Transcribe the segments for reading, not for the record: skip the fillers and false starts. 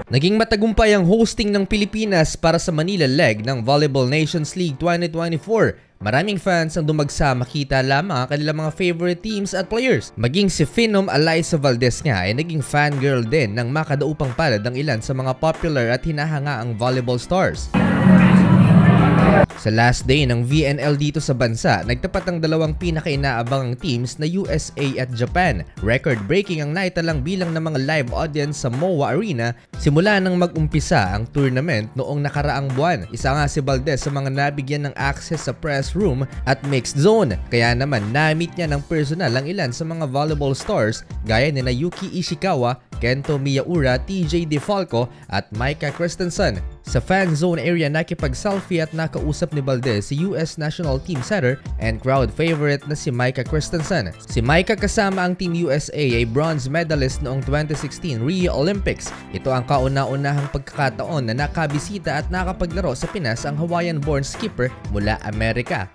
Naging matagumpay ang hosting ng Pilipinas para sa Manila leg ng Volleyball Nations League 2024. Maraming fans ang dumagsa makita lamang ang kanilang mga favorite teams at players. Maging si Phenom Alyssa Valdez nga ay naging fangirl din ng makadaupang palad ng ilan sa mga popular at hinahangaang volleyball stars. Sa last day ng VNL dito sa bansa, nagtapat ang dalawang pinaka-inaabangang teams na USA at Japan. Record-breaking ang naitalang bilang ng mga live audience sa MOA Arena simula nang mag-umpisa ang tournament noong nakaraang buwan. Isa nga si Valdez sa mga nabigyan ng access sa press room at mixed zone. Kaya naman na-meet niya ng personal ang ilan sa mga volleyball stars gaya nina Yuki Ishikawa, Kento Miyaura, TJ DeFalco at Micah Christensen. Sa fan zone area nakipag-selfie at nakausap ni Valdez si US national team setter and crowd favorite na si Micah Christensen. Si Micah kasama ang Team USA ay bronze medalist noong 2016 Rio Olympics. Ito ang kauna-unahang pagkakataon na nakabisita at nakapaglaro sa Pinas ang Hawaiian-born skipper mula Amerika.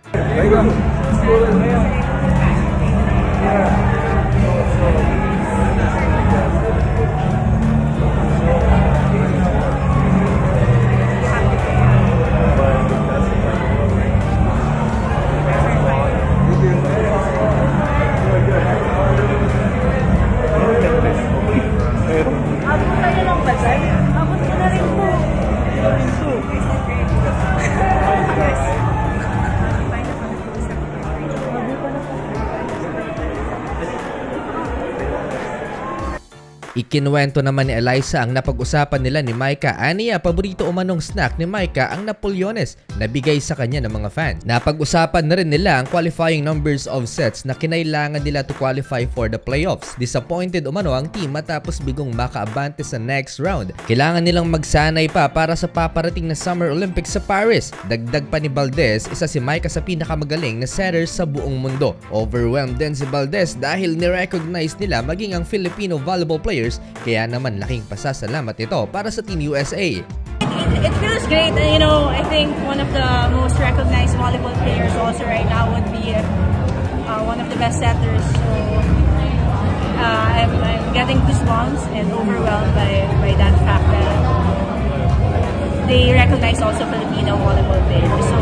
Ikinuwento naman ni Alyssa ang napag-usapan nila ni Micah. Aniya, paborito umanong snack ni Micah ang Napoleones na bigay sa kanya ng mga fans. Napag-usapan na rin nila ang qualifying numbers of sets na kinailangan nila to qualify for the playoffs. Disappointed umano ang team matapos bigong makaabante sa next round. Kailangan nilang magsanay pa para sa paparating na Summer Olympics sa Paris. Dagdag pa ni Valdez, isa si Micah sa pinakamagaling na setters sa buong mundo. Overwhelmed din si Valdez dahil ni-recognize nila maging ang Filipino volleyball players. Kaya naman laking pasasalamat ito para sa Team USA. It feels great. You know, I think one of the most recognized volleyball players also right now would be one of the best setters. So I'm getting goosebumps and overwhelmed by that fact that they recognize also Filipino volleyball players. So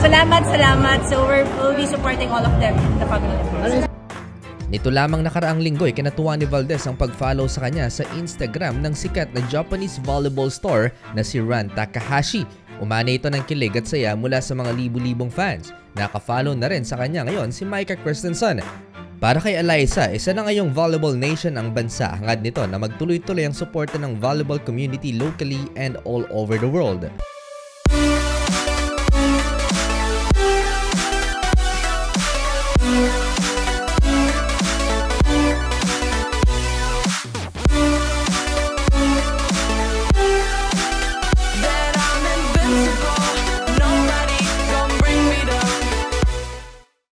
salamat. So we'll be supporting all of them in the Pag-Olympics. Nito lamang nakaraang linggo ay kinatuwa ni Valdez ang pag-follow sa kanya sa Instagram ng sikat na Japanese volleyball star na si Ran Takahashi. Umani ito ng kilig at saya mula sa mga libu-libong fans. Naka-follow na rin sa kanya ngayon si Micah Christensen. Para kay Alyssa, isa na ngayong volleyball nation ang bansa. Hangad nito na magtuloy-tuloy ang suporta ng volleyball community locally and all over the world.